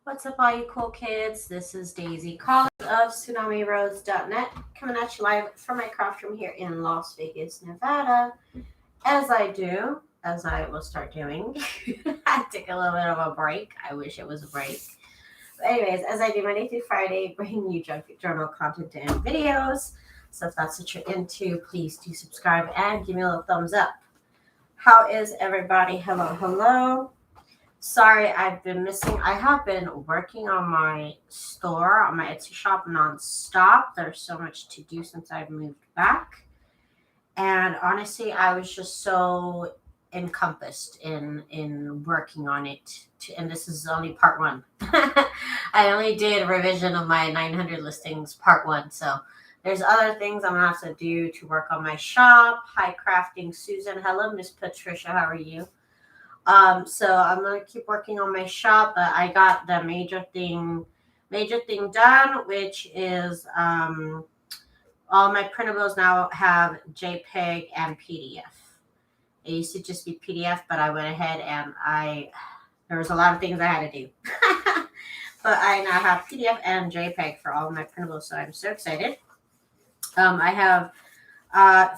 What's up, all you cool kids? This is Daisy Collins of TsunamiRose.net coming at you live from my craft room here in Las Vegas, Nevada. As I will start doing, I took a little bit of a break. I wish it was a break. But anyways, as I do Monday through Friday, bringing you junk journal content and videos. So if that's what you're into, please do subscribe and give me a little thumbs up. How is everybody? Hello, hello. Sorry, I've been missing. I have been working on my store, on my Etsy shop nonstop. There's so much to do since I've moved back. And honestly, I was just so encompassed in working on it. And this is only part one. I only did a revision of my 900 listings, part one. So there's other things I'm going to have to do to work on my shop. Hi, Crafting Susan. Hello, Miss Patricia. How are you? So I'm gonna keep working on my shop, but I got the major thing done, which is all my printables now have JPEG and PDF. It used to just be PDF, but I went ahead and there was a lot of things I had to do. But I now have PDF and JPEG for all of my printables, so I'm so excited. I have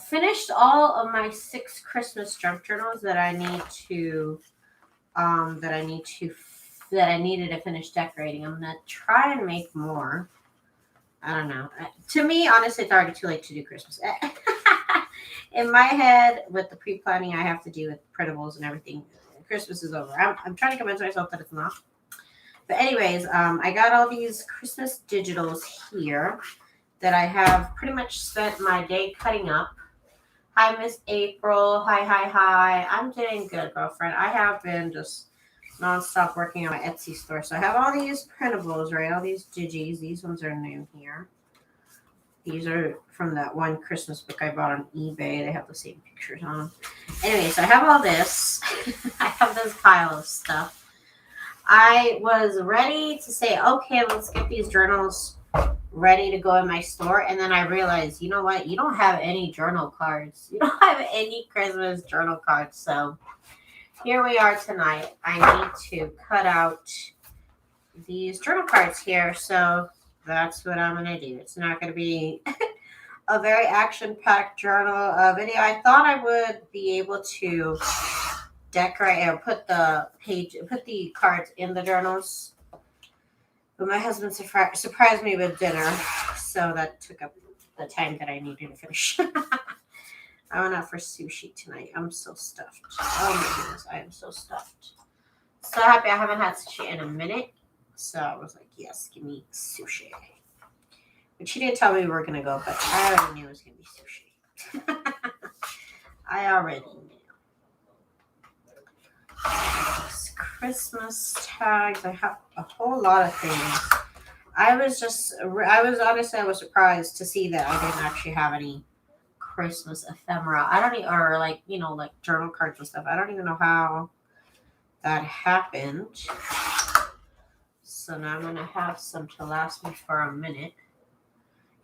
finished all of my 6 Christmas junk journals that I needed to finish decorating. I'm gonna try and make more. I don't know. To me, honestly, it's already too late to do Christmas. In my head, with the pre-planning I have to do with printables and everything, Christmas is over. I'm trying to convince myself that it's not. But anyways, I got all these Christmas digitals here that I have pretty much spent my day cutting up. Hi, Miss April. Hi. I'm doing good, girlfriend. I have been just nonstop working on my Etsy store. So I have all these printables, right? All these digis. These ones are new here. These are from that one Christmas book I bought on eBay. They have the same pictures on them. Anyway, so I have all this. I have this pile of stuff. I was ready to say, okay, let's get these journals ready to go in my store. And then I realized, you know what? You don't have any journal cards. You don't have any Christmas journal cards. So here we are tonight. I need to cut out these journal cards here. So that's what I'm going to do. It's not going to be a very action-packed journal video. I thought I would be able to decorate or put the cards in the journals. But my husband surprised me with dinner, so that took up the time that I needed to finish. I went out for sushi tonight. I'm so stuffed. Oh my goodness, I am so stuffed. So happy I haven't had sushi in a minute. So I was like, yes, give me sushi. But she didn't tell me we were going to go, but I already knew it was going to be sushi. I already knew. Christmas tags. I have a whole lot of things. I was surprised to see that I didn't actually have any Christmas ephemera. I don't even, or like journal cards and stuff. I don't even know how that happened. So now I'm gonna have some to last me for a minute.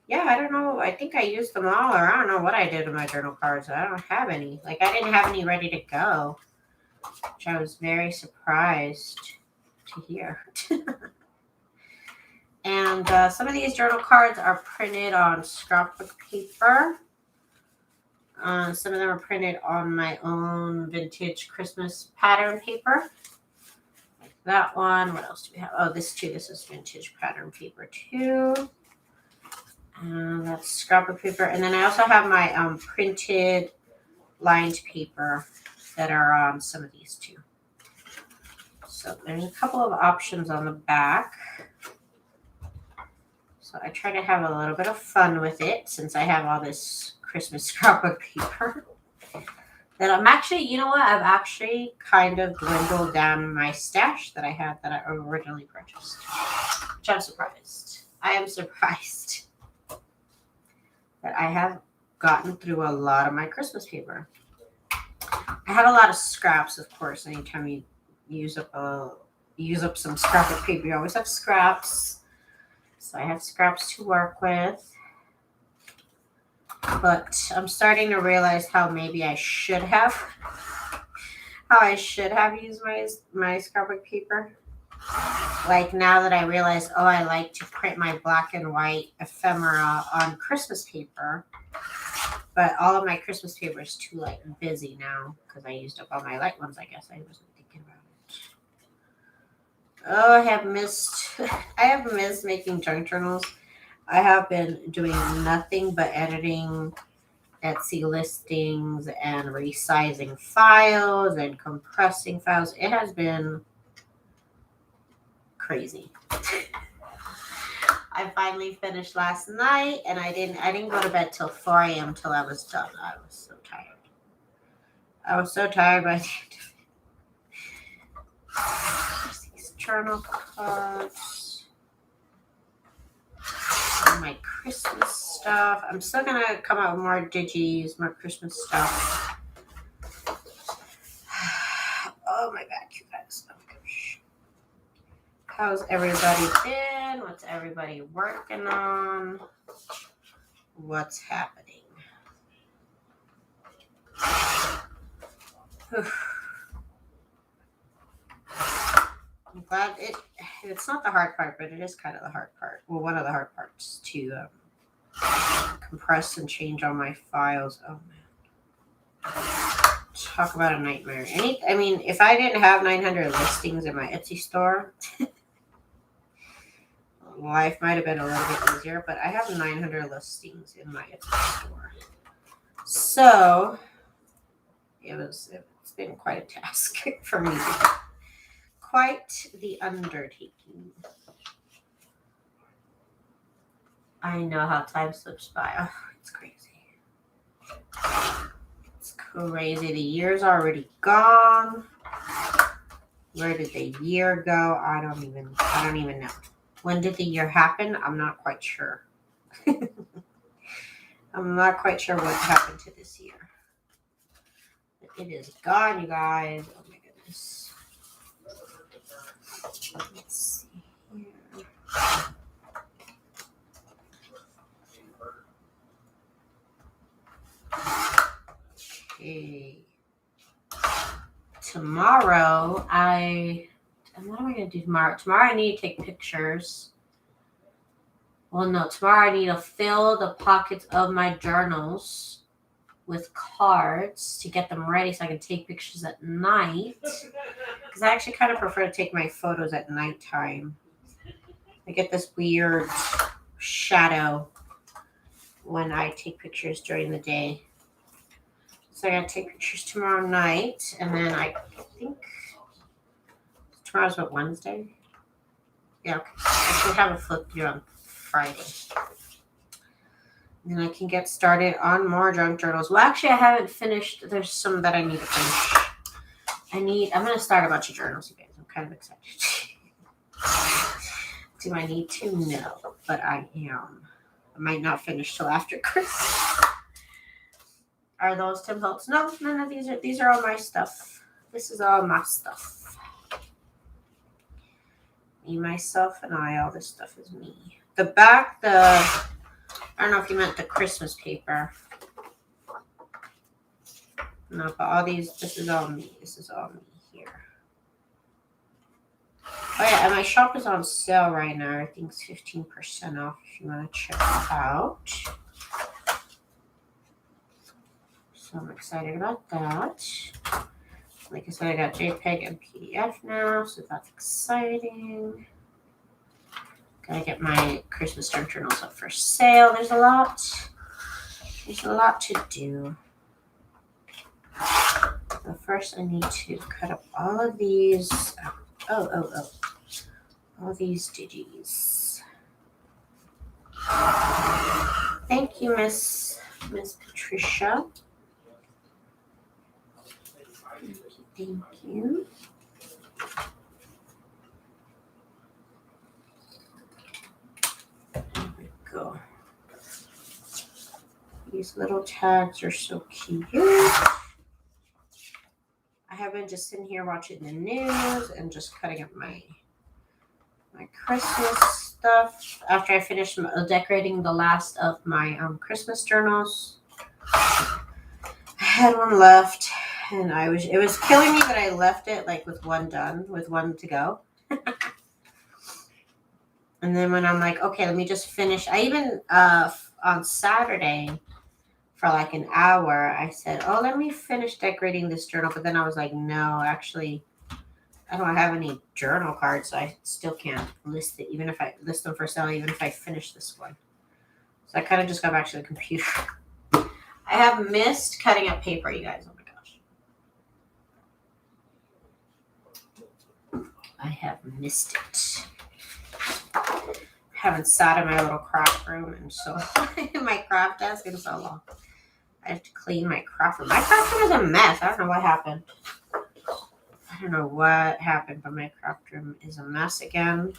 Yeah, I don't know. I think I used them all, or I don't know what I did with my journal cards. I don't have any. Like I didn't have any ready to go, which I was very surprised to hear. And some of these journal cards are printed on scrapbook paper. Some of them are printed on my own vintage Christmas pattern paper. Like that one. What else do we have? Oh, this too. This is vintage pattern paper too. And that's scrapbook paper. And then I also have my printed lined paper that are on some of these too. So there's a couple of options on the back. So I try to have a little bit of fun with it since I have all this Christmas scrapbook paper. That I'm actually, you know what? I've actually kind of dwindled down my stash that I had that I originally purchased. Which I'm surprised. I am surprised that I have gotten through a lot of my Christmas paper. I have a lot of scraps, of course. Anytime you use up some scrapbook paper, you always have scraps. So I have scraps to work with. But I'm starting to realize how maybe I should have used my scrapbook paper. Like now that I realize, oh, I like to print my black and white ephemera on Christmas paper. But all of my Christmas paper is too like busy now because I used up all my light ones. I guess I wasn't thinking about it. Oh, I have missed making junk journals. I have been doing nothing but editing Etsy listings and resizing files and compressing files. It has been crazy. I finally finished last night, and I didn't go to bed till 4 a.m. till I was done. I was so tired. I was so tired by the end of it. These journal cards. And my Christmas stuff. I'm still gonna come out with more digis, more Christmas stuff. Oh my god, you guys. Oh gosh. How's everybody been? What's everybody working on? What's happening? I'm glad it's not the hard part, but it is kind of the hard part. Well, one of the hard parts to compress and change all my files. Oh man. Talk about a nightmare. I mean, if I didn't have 900 listings in my Etsy store, life might have been a little bit easier, but I have 900 listings in my Etsy store. So it's been quite a task for me. Quite the undertaking. I know how time slips by. Oh, it's crazy. It's crazy. The year's already gone. Where did the year go? I don't even know. When did the year happen? I'm not quite sure. I'm not quite sure what happened to this year. But it is gone, you guys. Oh my goodness. Let's see here. Okay. Tomorrow, what am I going to do tomorrow? Tomorrow I need to take pictures. Well, no, tomorrow I need to fill the pockets of my journals with cards to get them ready so I can take pictures at night. Because I actually kind of prefer to take my photos at nighttime. I get this weird shadow when I take pictures during the day. So I gotta take pictures tomorrow night, and then I think tomorrow's what, Wednesday? Yeah, okay. I should have a flip through on Friday. And then I can get started on more junk journals. Well, actually, I haven't finished. There's some that I need to finish. I'm gonna start a bunch of journals, you guys. I'm kind of excited. Do I need to? No, but I am. I might not finish till after Christmas. Are those Tim Holtz? No, none of these are all my stuff. This is all my stuff. Me, myself, and I. All this stuff is me. The back, I don't know if you meant the Christmas paper. No, but all these, this is all me. This is all me here. Oh yeah, and my shop is on sale right now. I think it's 15% off if you want to check it out. So I'm excited about that. Like I said, I got JPEG and PDF now, so that's exciting. Gotta get my Christmas junk journals up for sale. There's a lot to do. So first I need to cut up all of these. All these digis. Thank you, Miss Patricia. Thank you. There we go. These little tags are so cute. I have been just sitting here watching the news and just cutting up my Christmas stuff. After I finished decorating the last of my Christmas journals, I had one left. And it was killing me that I left it like with one to go. And then when I'm like, okay, let me just finish. I even on Saturday for like an hour, I said, oh, let me finish decorating this journal. But then I was like, no, actually, I don't have any journal cards, so I still can't list it, even if I list them for sale, even if I finish this one. So I kind of just got back to the computer. I have missed cutting up paper, you guys. Oh my gosh. I have missed it. Haven't sat in my little craft room and so in my craft desk in so long. I have to clean my craft room. My craft room is a mess. I don't know what happened. I don't know what happened, but my craft room is a mess again.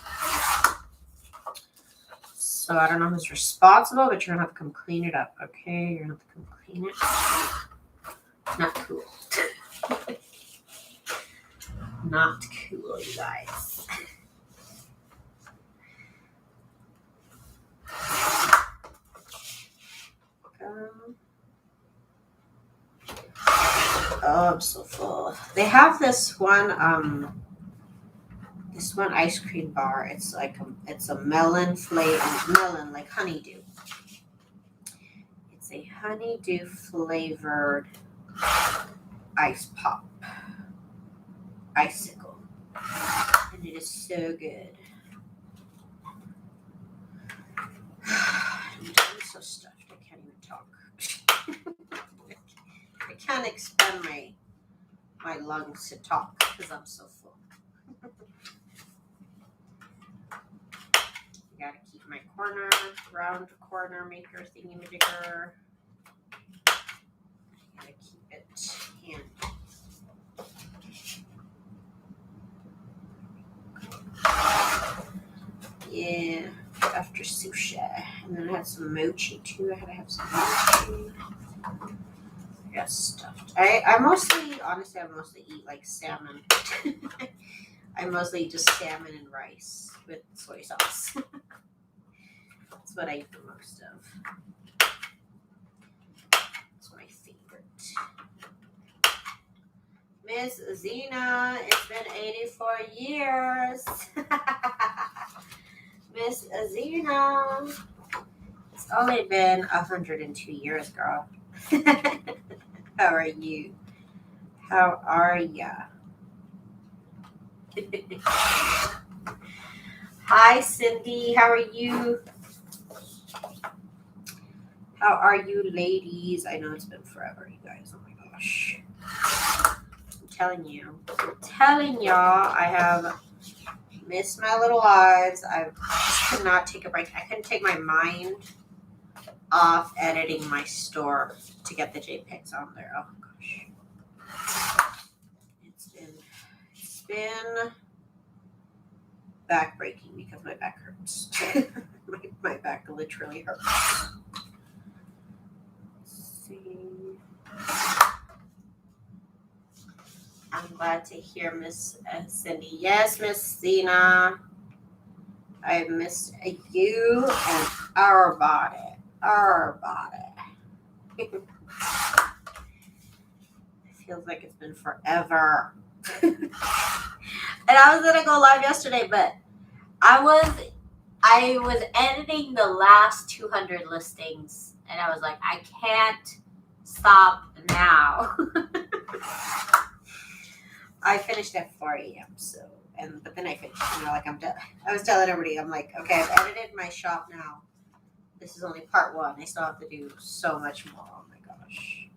So I don't know who's responsible, but you're gonna have to come clean it up, okay? You're gonna have to come clean it. Not cool. Not cool, you guys. Oh, I'm so full. They have this one ice cream bar. It's like it's a melon like honeydew. It's a honeydew flavored ice pop icicle, and it is so good. I'm so stuffed. I can't even talk. I can't expand my lungs to talk because I'm so full. I gotta keep my round corner maker thingy majigger. I gotta keep it in. Yeah, after sushi. And then I had some mochi too. I had to have some mochi. I got stuffed. I mostly, honestly, I mostly eat like salmon. I mostly eat just salmon and rice with soy sauce. That's what I eat the most of. It's my favorite. Miss Zena, it's been 84 years. Miss Zena. It's only been 102 years, girl. How are you? How are ya? Hi, Cindy. How are you? How are you, ladies? I know it's been forever, you guys. Oh my gosh. I'm telling y'all, I have missed my little lives. I just could not take a break. I couldn't take my mind off editing my store to get the JPEGs on there. Oh gosh. It's been back-breaking because my back hurts. my back literally hurts. Let's see. I'm glad to hear Miss Cindy. Yes, Miss Zena. I missed you and our body. Our body. It feels like it's been forever. And I was gonna go live yesterday, but I was editing the last 200 listings, and I was like, I can't stop now. I finished at 4 a.m. But then I finished. Like I'm done. I was telling everybody, I'm like, okay, I've edited my shop now. This is only part one. I still have to do so much more. Oh my gosh.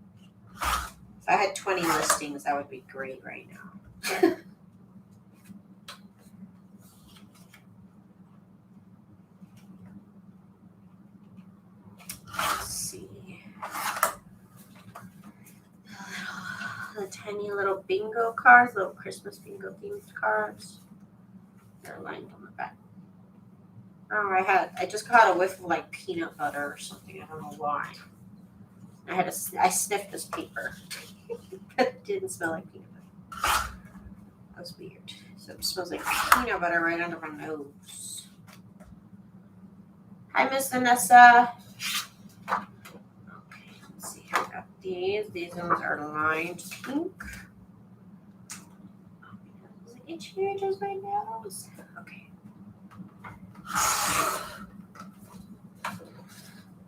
If I had 20 listings, that would be great right now. Let's see. The tiny little bingo cards, little Christmas bingo themed cards. They're lined on the back. Oh, I just got a whiff of like peanut butter or something. I don't know why. I sniffed this paper. It didn't smell like peanut butter. That was weird. So it smells like peanut butter right under my nose. Hi, Miss Vanessa. Okay, let's see. I got these. These ones are lined pink. Is it itchy or just my nose? Okay.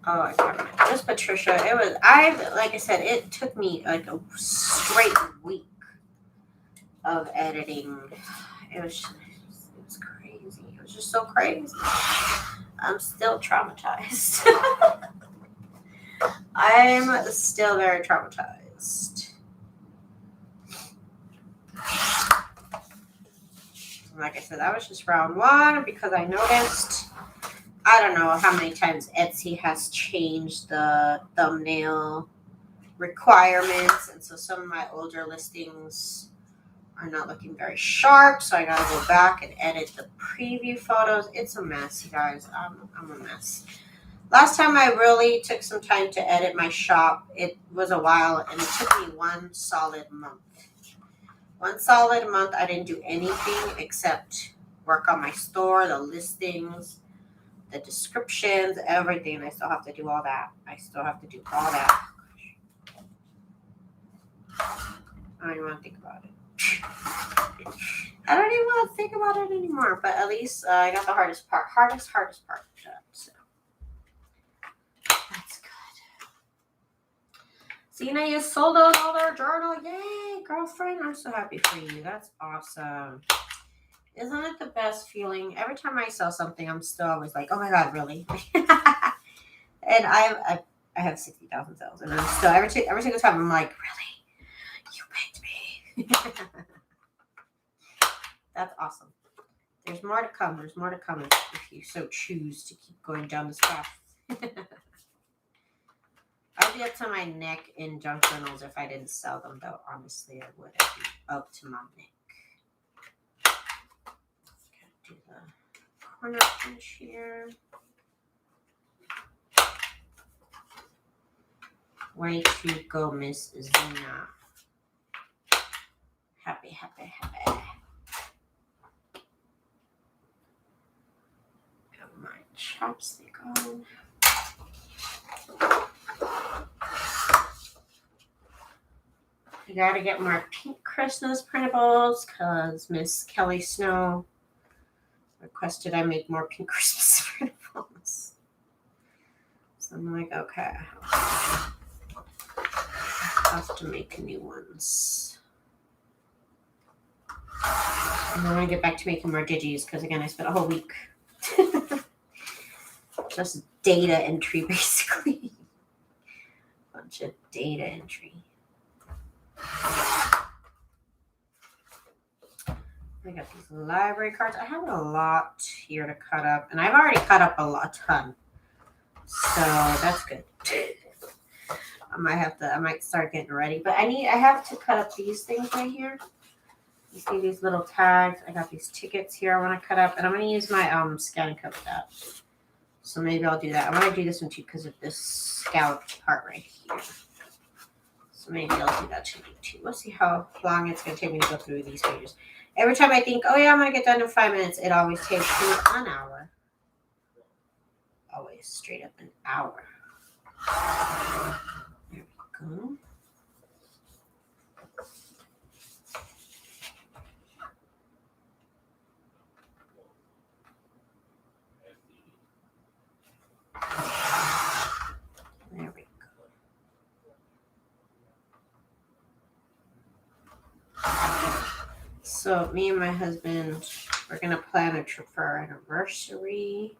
Oh, I can't remember. It was Patricia. Like I said, it took me like a straight week of editing. It was crazy. It was just so crazy. I'm still traumatized. I'm still very traumatized. Like I said, that was just round one because I noticed, I don't know how many times Etsy has changed the thumbnail requirements. And so some of my older listings are not looking very sharp. So I got to go back and edit the preview photos. It's a mess, you guys. I'm a mess. Last time I really took some time to edit my shop, it was a while, and it took me one solid month. One solid month, I didn't do anything except work on my store, the listings, the descriptions, everything. I still have to do all that. I don't even want to think about it. I don't even want to think about it anymore. But at least I got the hardest part done. So that's good. Sina, you sold out all their journal. Yay, girlfriend. I'm so happy for you. That's awesome. Isn't it the best feeling? Every time I sell something, I'm still always like, oh my God, really? And I have 60,000 sales. And I'm still, every single time, I'm like, really? You picked me. That's awesome. There's more to come. There's more to come if you so choose to keep going down this path. I'd be up to my neck in junk journals if I didn't sell them, though. Honestly, I would. I'd be up to my neck. Do the corner pinch here. Way to go, Miss Zena. Happy, happy, happy. Got my chopstick on. I gotta get more pink Christmas printables because Miss Kelly Snow requested I make more pink Christmas printables. So I'm like, okay. I have to make new ones. And then I get back to making more digis because, again, I spent a whole week just data entry, basically. Bunch of data entry. I got these library cards. I have a lot here to cut up, and I've already cut up a ton, so that's good. I might start getting ready, but I have to cut up these things right here. You see these little tags? I got these tickets here I want to cut up, and I'm going to use my scan code with that. So maybe I'll do that. I want to do this one too because of this scalloped part right here. So maybe I'll do that tonight too. We'll see how long it's going to take me to go through these pages. Every time I think, oh yeah, I'm going to get done in 5 minutes, it always takes me an hour. Always straight up an hour. There we go. There we go. So me and my husband, we're going to plan a trip for our anniversary,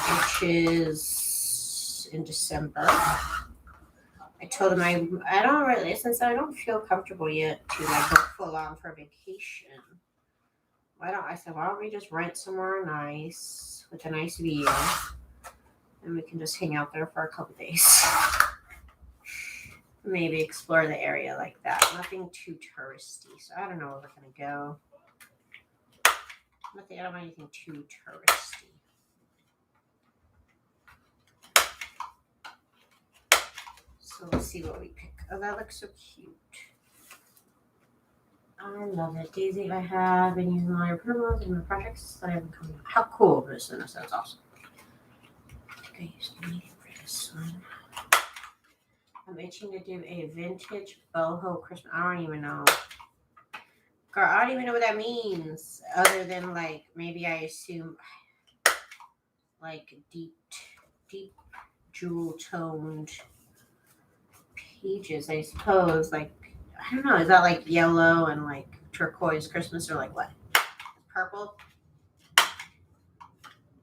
which is in December. I told him I don't really, since I don't feel comfortable yet to like go full on for vacation. Why don't we just rent somewhere nice with a nice view, and we can just hang out there for a couple days. Maybe explore the area like that. Nothing too touristy. So I don't know where we're gonna go. I don't want anything too touristy. So let's see what we pick. Oh, that looks so cute. I love it. Daisy, I have been using all your printables in the projects that I have coming out. How cool this is. That's awesome. I think I used the medium for this one. I'm itching to do a vintage boho Christmas. I don't even know. Girl, I don't even know what that means. Other than like, maybe I assume. like deep jewel toned pages, I suppose. Like, I don't know, is that like yellow and like turquoise Christmas or like what? Purple?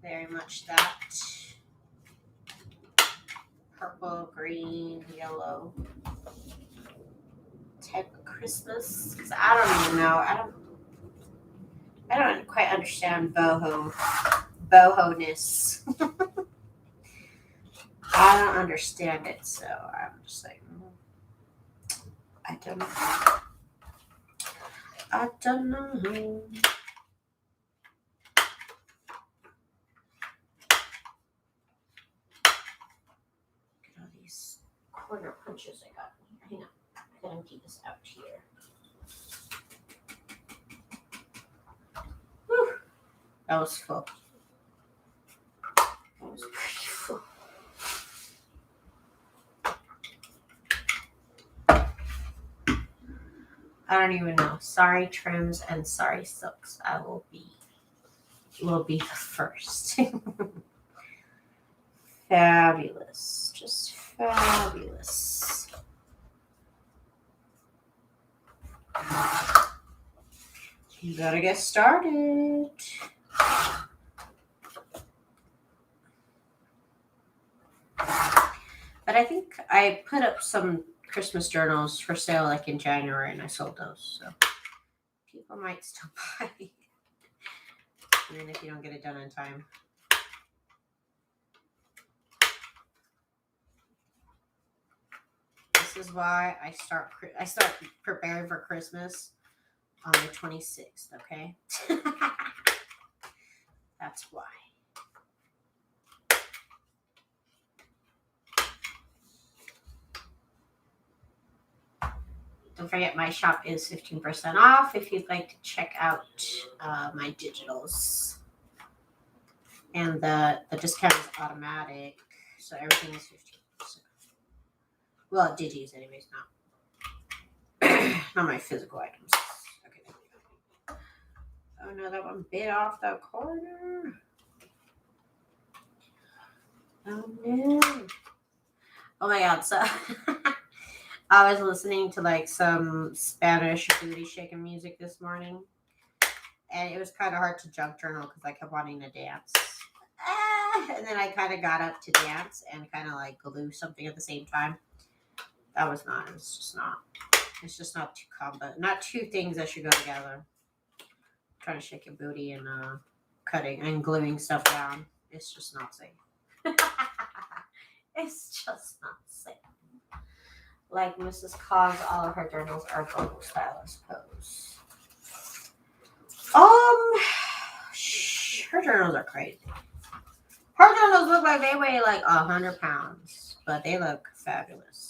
Very much that. Purple, green, yellow type of Christmas. Because I don't even know. I don't quite understand boho-ness. I don't understand it, so I'm just like, I don't know. I don't know. Look at all these corner punches I got. Hang on. I gotta empty this out here. Whew. That was full. That was pretty full. I don't even know. Sorry trims and sorry silks. I will be the first. Fabulous. Just fabulous. You gotta get started. But I think I put up some Christmas journals for sale like in January and I sold those. So people might still buy. Even if you don't get it done in time. This is why I start preparing for Christmas on the 26th, okay? That's why. Don't forget my shop is 15% off if you'd like to check out my digitals. And the discount is automatic, so everything is 15%. Well, digis anyways, not my physical items. Okay, there we go. Oh no, that one bit off the corner. Oh no. Oh my god, so I was listening to like some Spanish booty shaking music this morning, and it was kind of hard to junk journal because I kept wanting to dance. And then I kind of got up to dance and kind of like glue something at the same time. It's just not not two things that should go together. Trying to shake your booty and cutting and gluing stuff down. It's just not safe. It's just not safe. Like Mrs. Coggs, all of her journals are global style, I suppose. Her journals are crazy. Her journals look like they weigh like 100 pounds, but they look fabulous.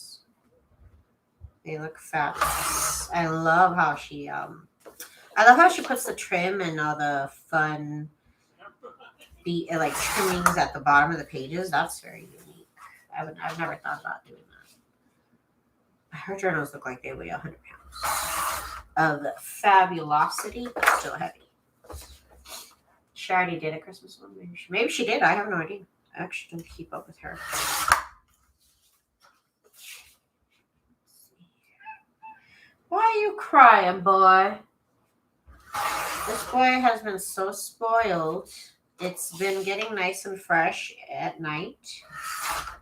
They look fabulous. I love how she puts the trim and all the fun like trimmings at the bottom of the pages. That's very unique. I've never thought about doing that. Her journals look like they weigh 100 pounds of fabulosity, but still heavy. She already did a Christmas one. Maybe she did. I have no idea. I actually don't keep up with her. Why are you crying, boy? This boy has been so spoiled. It's been getting nice and fresh at night.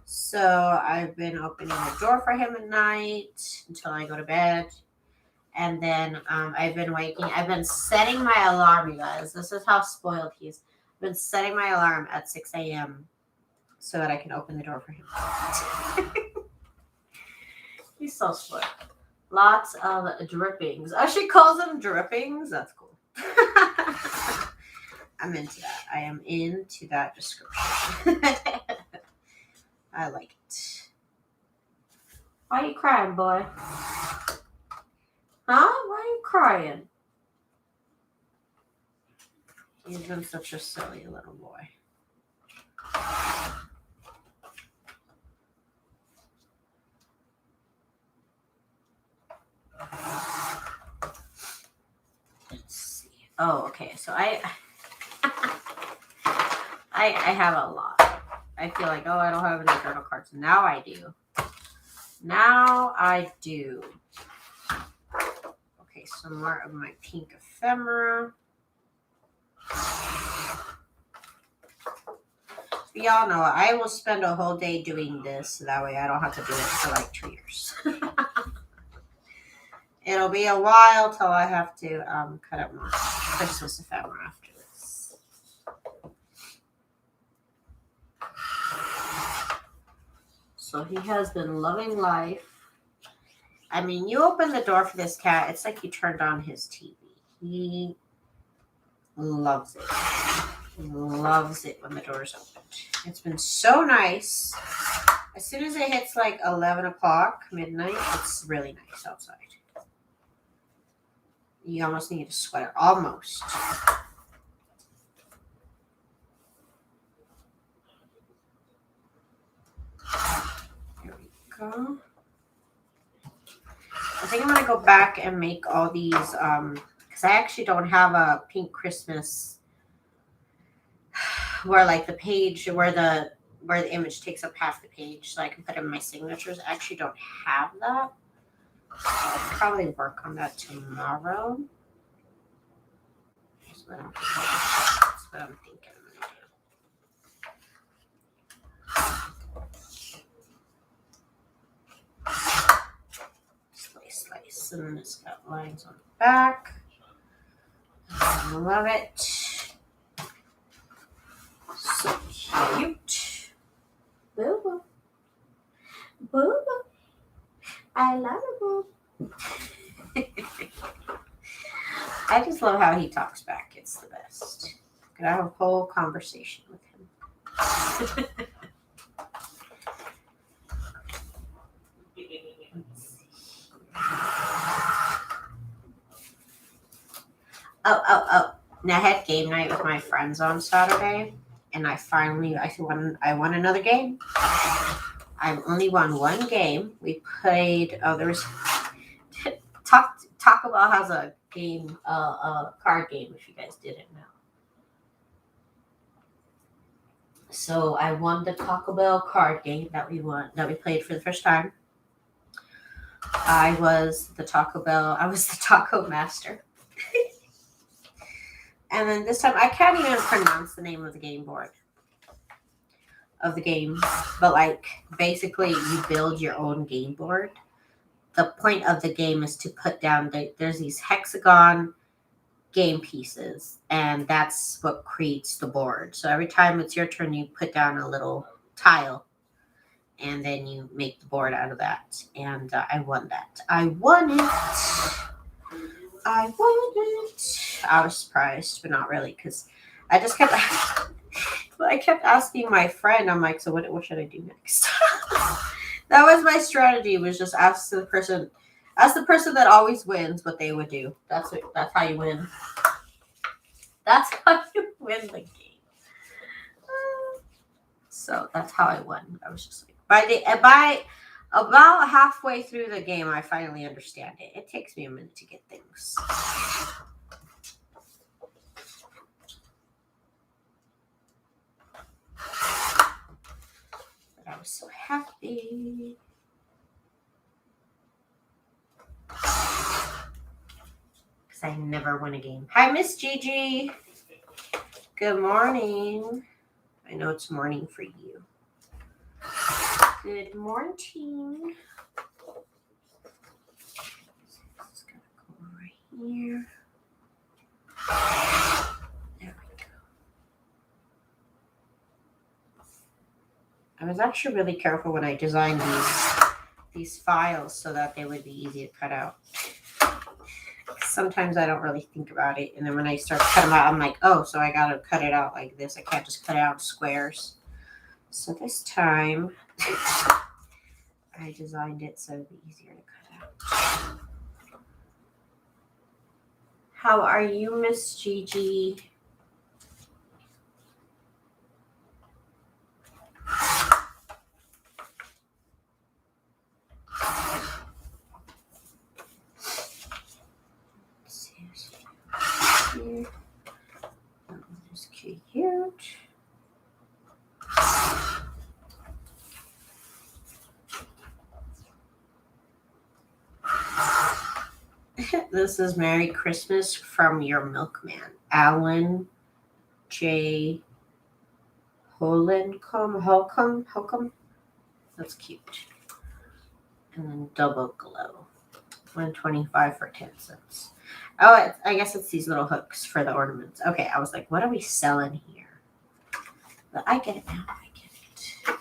So I've been opening the door for him at night until I go to bed. And then I've been setting my alarm, you guys. This is how spoiled he is. I've been setting my alarm at 6 a.m. so that I can open the door for him. He's so spoiled. Lots of drippings. Oh, she calls them drippings? That's cool. I'm into that. I am into that description. I like it. Why are you crying, boy? Huh? Why are you crying? He's been such a silly little boy. Let's see. Oh, okay. So I I have a lot. I feel like, oh, I don't have any journal cards. Now I do. Now I do. Okay, some more of my pink ephemera. Y'all know I will spend a whole day doing this, so that way I don't have to do it for like 2 years. It'll be a while till I have to cut up more Christmas ephemera after this. So he has been loving life. I mean, you open the door for this cat, it's like you turned on his TV. He loves it. He loves it when the door's opened. It's been so nice. As soon as it hits like 11 o'clock, midnight, it's really nice outside. You almost need a sweater. Almost. There we go. I think I'm going to go back and make all these, because I actually don't have a pink Christmas where like the page, where the image takes up half the page so I can put in my signatures. I actually don't have that. I'll probably work on that tomorrow. That's what I'm thinking I'm going to do. Slice. And then it's got lines on the back. I love it. So cute. Boo-boo. Boo-boo. I love it, boo. I just love how he talks back. It's the best. Could have a whole conversation with him. Oh. Now I had game night with my friends on Saturday, and I won another game. I've only won one game. We played, Taco Bell has a game, a card game, if you guys didn't know. So I won the Taco Bell card game that we played for the first time. I was the Taco Master. And then this time, I can't even pronounce the name of the game board of the game, but like basically you build your own game board. The point of the game is to put down, there's these hexagon game pieces, and that's what creates the board. So every time it's your turn, you put down a little tile, and then you make the board out of that. And I won that. I won it. I was surprised, but not really, because I just kept asking my friend. I'm like, so what should I do next? That was my strategy, was just ask the person that always wins what they would do. That's how you win. That's how you win the game. So that's how I won. I was just like, by about halfway through the game, I finally understand it. It takes me a minute to get things. But I was so happy. Because I never win a game. Hi, Miss Gigi. Good morning. I know it's morning for you. Good morning. It's gonna go right here. There we go. I was actually really careful when I designed these files so that they would be easy to cut out. Sometimes I don't really think about it, and then when I start to cut them out, I'm like, oh, so I gotta cut it out like this. I can't just cut it out in squares. So this time, I designed it so it'd be easier to cut out. How are you, Miss Gigi? Here. That was cute. This is Merry Christmas from your milkman, Alan J. Holcomb. That's cute. And then double glow. $1.25 for 10 cents. Oh, I guess it's these little hooks for the ornaments. Okay, I was like, what are we selling here? But I get it now. I get it.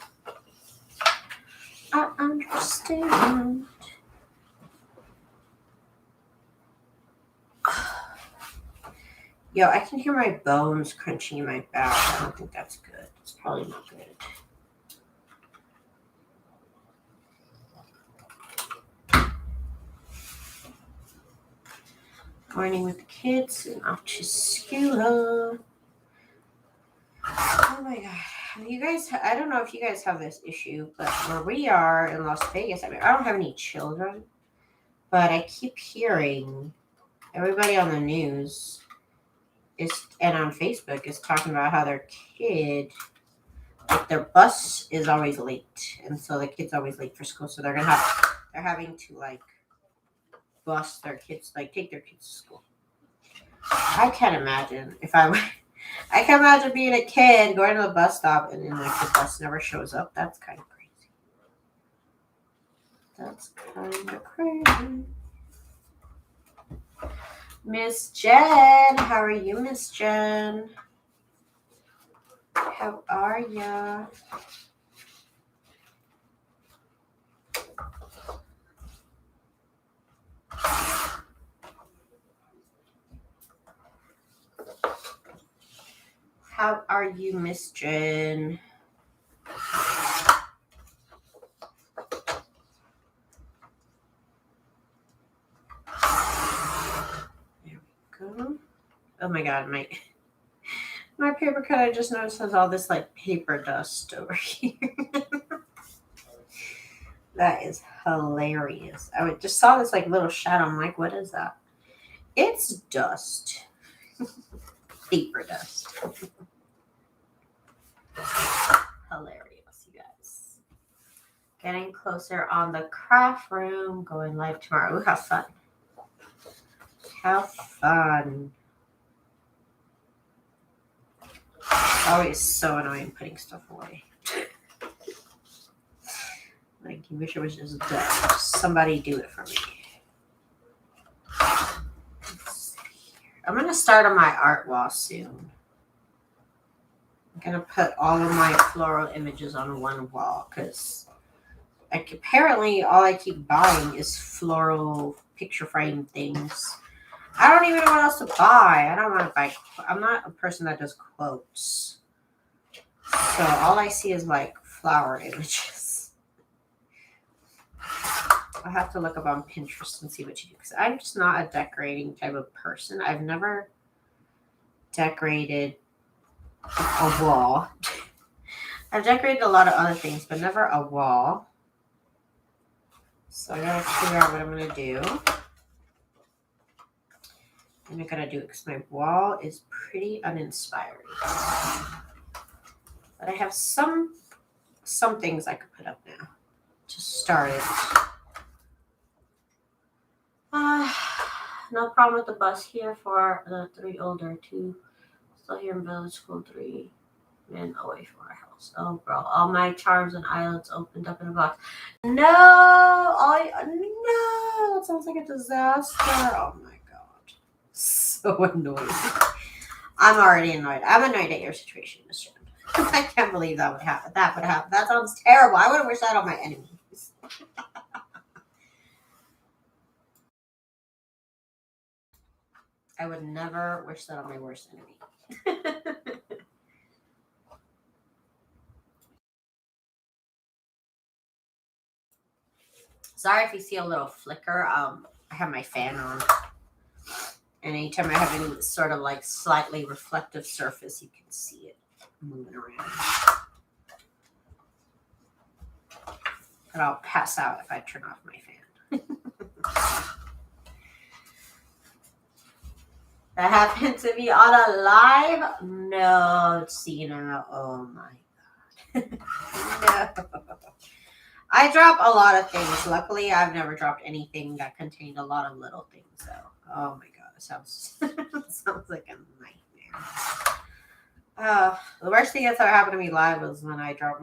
I understand. Yo, I can hear my bones crunching in my back. I don't think that's good. It's probably not good. Morning with the kids and off to school. Oh my god. You guys, I don't know if you guys have this issue, but where we are in Las Vegas, I mean, I don't have any children, but I keep hearing everybody on the news and on Facebook is talking about how their kid, like their bus is always late, and so the kid's always late for school, so they're having to like bus their kids, like take their kids to school. I can't imagine I can imagine being a kid going to the bus stop and then like the bus never shows up. That's kind of crazy. That's kind of crazy. Miss Jen, how are you, Miss Jen? How are ya? How are you, Miss Jen? There we go. Oh my god, my paper cut, I just noticed, has all this like paper dust over here. That is hilarious. I just saw this like little shadow. I'm like, what is that? It's dust. Paper dust. Hilarious, you guys. Getting closer on the craft room. Going live tomorrow. Ooh, have fun. Have fun. Always so annoying putting stuff away. Like, you wish it was just done. Somebody do it for me. I'm going to start on my art wall soon. I'm going to put all of my floral images on one wall because apparently all I keep buying is floral picture frame things. I don't even know what else to buy. I don't want to buy. I'm not a person that does quotes. So all I see is like flower images. I'll have to look up on Pinterest and see what you do because I'm just not a decorating type of person. I've never decorated a wall. I've decorated a lot of other things, but never a wall. So I gotta figure out what I'm gonna do. I'm not gonna do it because my wall is pretty uninspiring. But I have some things I could put up now to start it. No problem with the bus here for the 3 older, 2 still here in village school, 3 men away from our house. Oh, bro, all my charms and eyelets opened up in a box. No, no, that sounds like a disaster. Oh my god, so annoying. I'm already annoyed. I'm annoyed at your situation, Miss Jen. I can't believe that would happen. That sounds terrible. I wouldn't wish that on my enemies. I would never wish that on my worst enemy. Sorry if you see a little flicker. I have my fan on. And anytime I have any sort of like slightly reflective surface, you can see it moving around. But I'll pass out if I turn off my fan. That happened to me on a live? No, Tina. Oh my god. No. I drop a lot of things. Luckily, I've never dropped anything that contained a lot of little things. So, oh my god, it sounds sounds like a nightmare. The worst thing that's ever happened to me live was when I dropped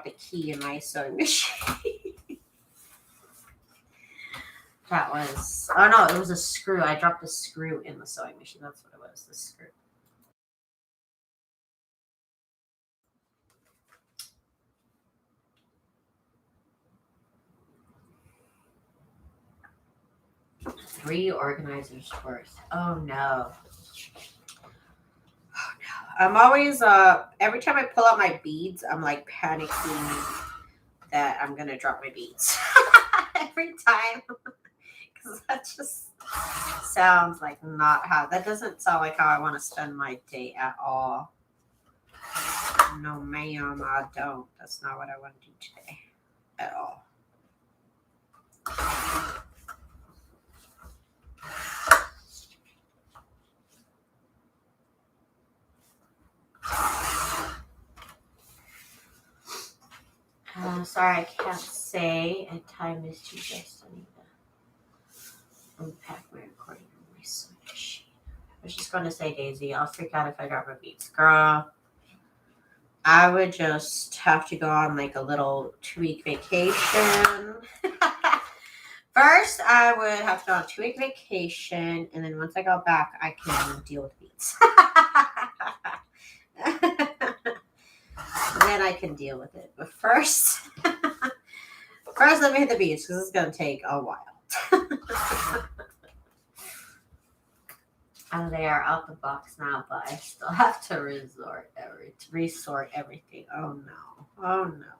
the key in my sewing machine. That was, oh no, it was a screw. I dropped a screw in the sewing machine. That's what it was, the screw. Three organizers worth. Oh no. Oh no. I'm always, every time I pull out my beads, I'm like panicking that I'm going to drop my beads. Every time. Because that just sounds like not how, that doesn't sound like how I want to spend my day at all. No, ma'am, I don't. That's not what I want to do today at all. Sorry, I can't say. And time is too just. I need to unpack my recording on my sewing machine. I was just going to say, Daisy, I'll freak out if I drop my beats. Girl, I would just have to go on like a little 2-week vacation. First, I would have to go on a 2-week vacation, and then once I go back, I can deal with beats. Then I can deal with it. But first let me hit the beats because it's going to take a while. And they are out the box now, but I still have to resort everything. Oh no. Oh no.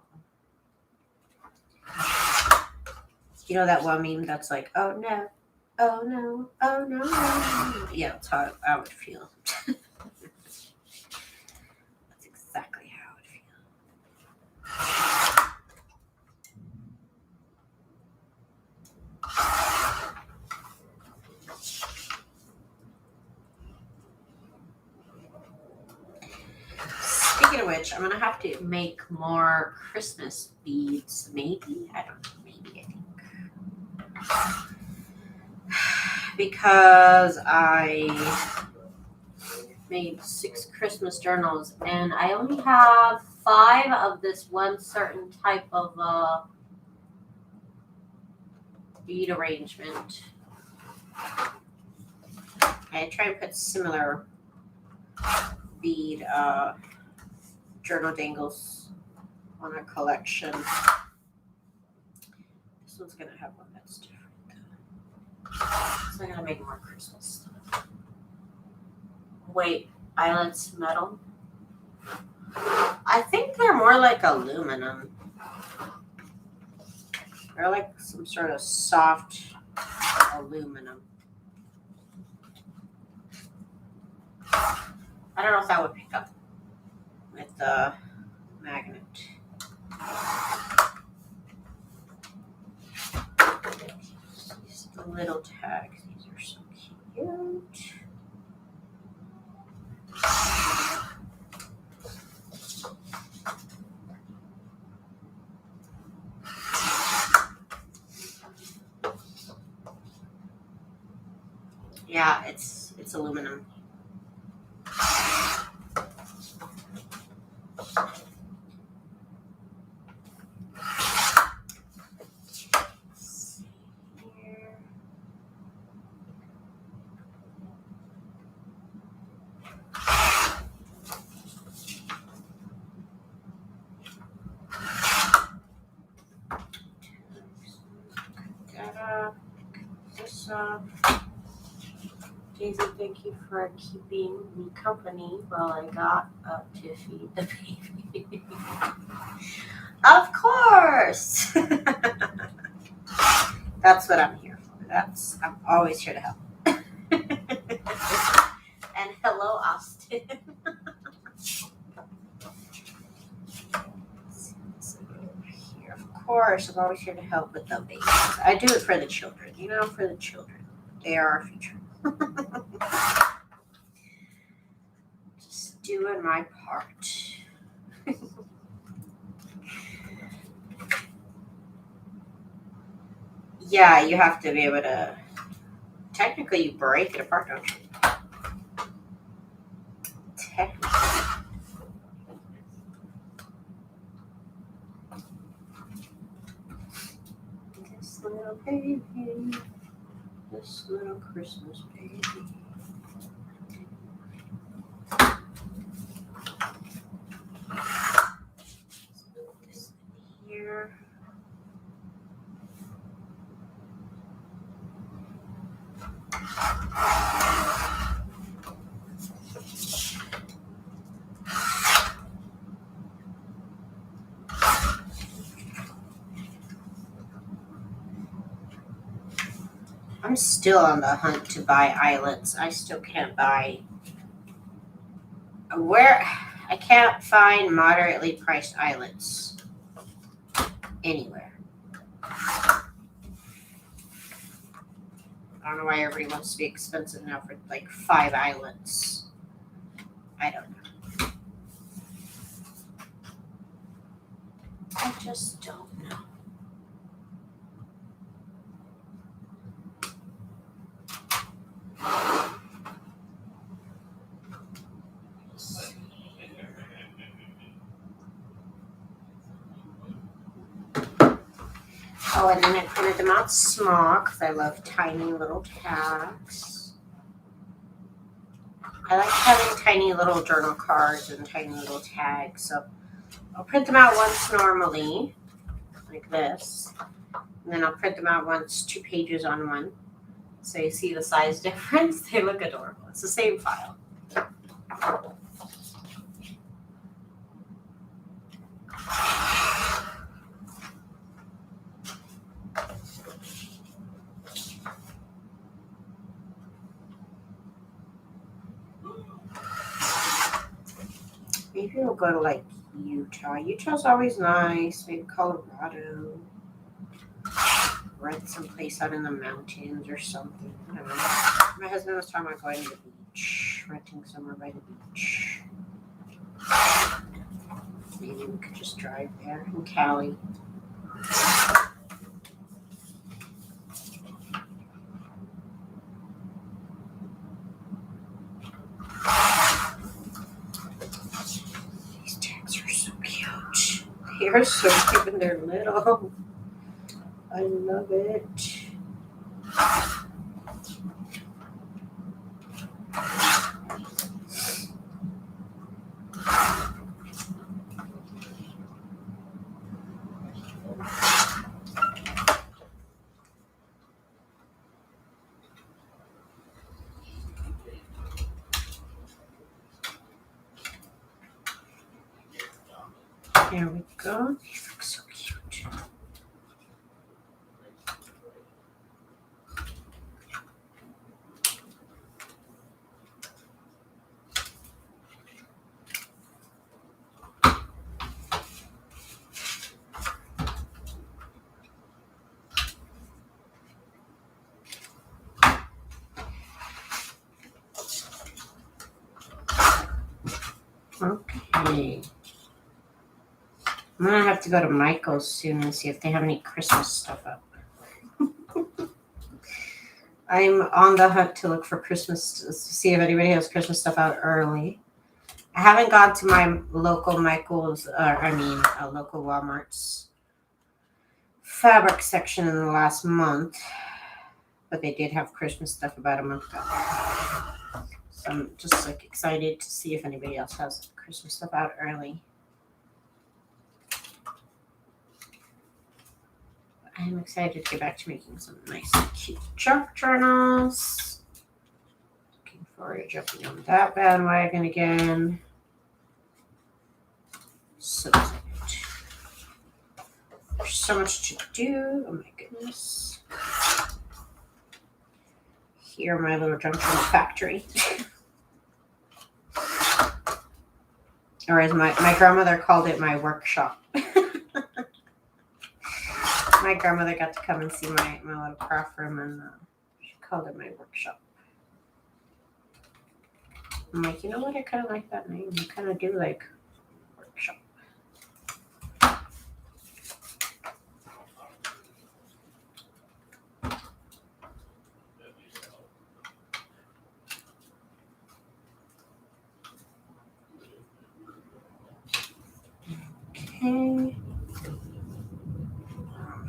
You know that one meme that's like, oh no, oh no, oh no, no. Yeah, that's how I would feel. That's exactly how I would feel. Speaking of which, I'm gonna have to make more Christmas beads. Maybe, I don't know. Maybe, I think, because I made 6 Christmas journals, and I only have 5 of this one certain type of bead arrangement. I try and put similar bead journal dangles on a collection. This one's gonna have one that's different though. So I'm gonna make more Christmas stuff. Wait, eyelets metal? I think they're more like aluminum. They're like some sort of soft aluminum. I don't know if that would pick up with the magnet. These little tags, these are so cute. Yeah, it's aluminum. Daisy, thank you for keeping me company while I got up to feed the baby. Of course! That's what I'm here for. I'm always here to help. And hello, Austin. Here, of course, I'm always here to help with the babies. I do it for the children, for the children. They are our future. Just doing my part. Yeah, you have to be able to. Technically, you break it apart, don't you? Technically. This little baby, this little Christmas baby. Let's put this in here. I'm still on the hunt to buy eyelets. I still can't buy. I can't find moderately priced eyelets anywhere. I don't know why everybody wants to be expensive now for like 5 eyelets. I don't know. I just don't know. Oh, and then I printed them out small because I love tiny little tags. I like having tiny little journal cards and tiny little tags. So I'll print them out once normally, like this. And then I'll print them out once, 2 pages on one. So you see the size difference. They look adorable. It's the same file. Maybe we'll go to like Utah. Utah's always nice. Maybe Colorado. Rent someplace out in the mountains or something. I don't know. My husband was talking about going to the beach, renting somewhere by the beach. Maybe we could just drive there in Cali. These tags are so cute. They are so cute and they're little. I love it. There we go. These look so cute. Okay. I'm gonna have to go to Michael's soon and see if they have any Christmas stuff up. I'm on the hunt to look for Christmas, to see if anybody has Christmas stuff out early. I haven't gone to my local Michael's, local Walmart's fabric section in the last month, but they did have Christmas stuff about a month ago. So I'm just like excited to see if anybody else has Christmas stuff out early. I'm excited to get back to making some nice, cute junk journals. Looking forward to jumping on that bandwagon again. So excited. There's so much to do. Oh my goodness. Here, my little junk journal factory. Or as my grandmother called it, my workshop. My grandmother got to come and see my little craft room, and she called it my workshop. I'm like, you know what? I kind of like that name. I kind of do like workshop. Okay.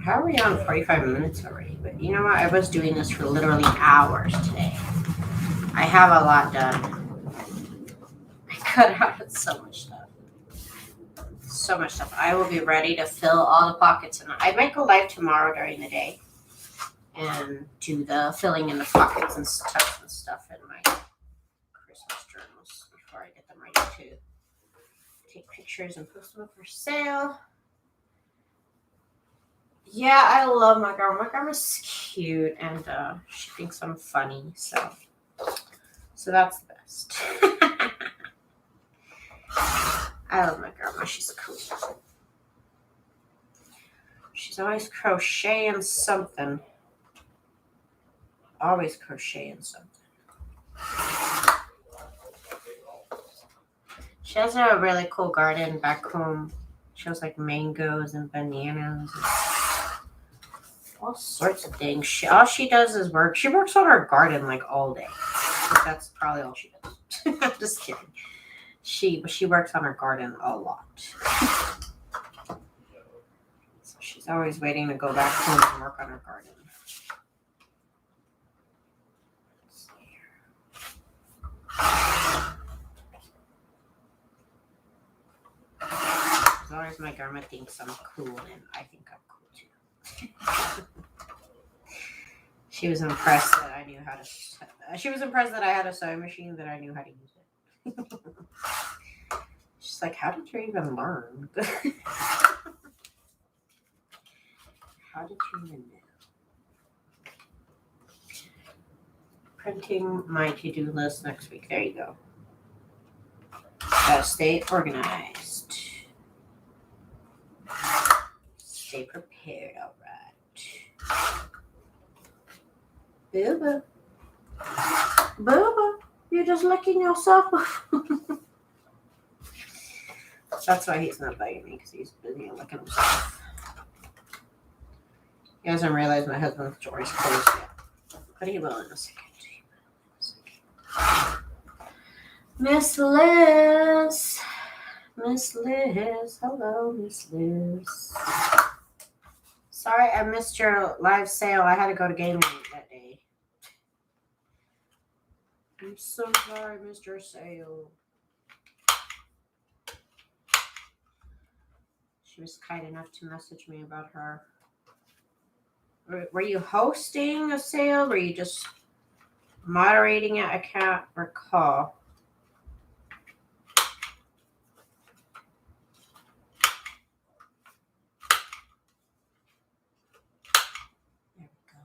How are we on 45 minutes already? But you know what? I was doing this for literally hours today. I have a lot done. I cut out so much stuff. So much stuff. I will be ready to fill all the pockets. And I might go live tomorrow during the day and do the filling in the pockets and stuff in my Christmas journals before I get them ready to take pictures and post them up for sale. Yeah, I love my grandma. My grandma's cute and she thinks I'm funny, so that's the best. I love my grandma. She's cool. She's always crocheting something. Always crocheting something. She has a really cool garden back home. She has like mangoes and bananas. And all sorts of things. All she does is work. She works on her garden like all day. But that's probably all she does. I'm just kidding. She works on her garden a lot. So she's always waiting to go back home and work on her garden. As long as my grandma thinks I'm cool, and I think I'm cool too. She was impressed that I knew how to. She was impressed that I had a sewing machine, that I knew how to use it. She's like, "How did you even learn? How did you even know?" Printing my to-do list next week. There you go. Gotta stay organized. Stay prepared. All right. Booba. Booba. You're just licking yourself. That's why he's not biting me, because he's busy licking himself. He hasn't realized my husband's door is closed yet. But he will in a second. Miss Liz. Miss Liz. Hello, Miss Liz. Sorry I missed your live sale. I had to go to gaming that day. I'm so sorry I missed your sale. She was kind enough to message me about her. Were you hosting a sale? Were you just moderating it? I can't recall. There we go.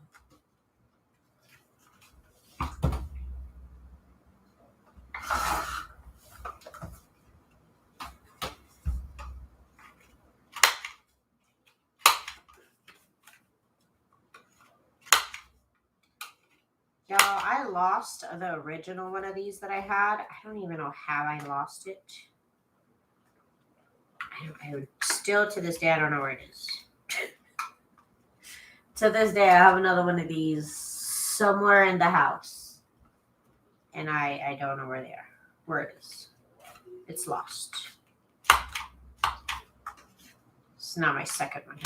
Y'all, I lost the original one of these that I had. I don't even know how I lost it. I would still, to this day, I don't know where it is. To this day, I have another one of these somewhere in the house. And I don't know where they are. Where it is. It's lost. It's not my second one.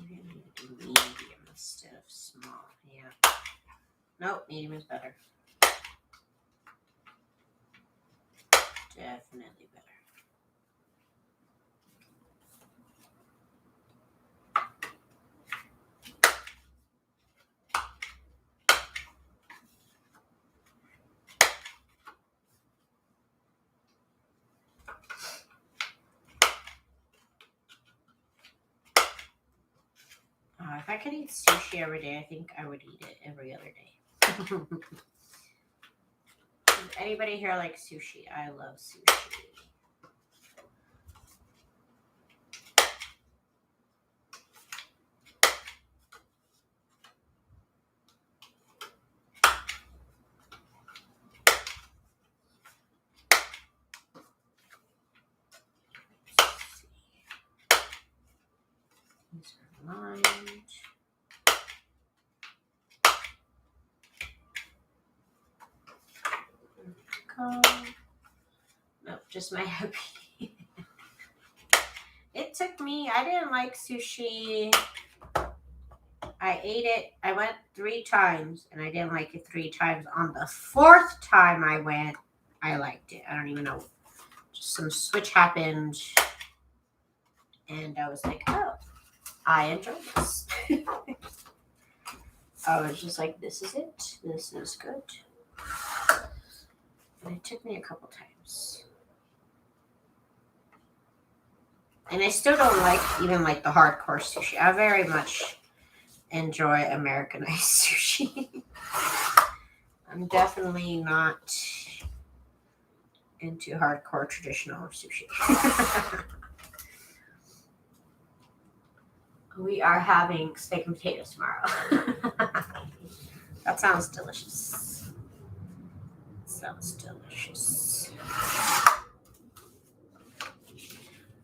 Maybe I need to do medium instead of small. Yeah. Nope, medium is better. Definitely better. If I could eat sushi every day, I think I would eat it every other day. Does anybody here like sushi? I love sushi. These are lined. Mexico. Nope, just my hubby. It took me, I didn't like sushi. I ate it. I went 3 times and I didn't like it 3 times. On the 4th time I went, I liked it. I don't even know. Just some switch happened. And I was like, oh, I enjoy this. I was just like, this is it. This is good. And it took me a couple times. And I still don't like even like the hardcore sushi. I very much enjoy Americanized sushi. I'm definitely not into hardcore traditional sushi. We are having steak and potatoes tomorrow. That sounds delicious. Sounds delicious.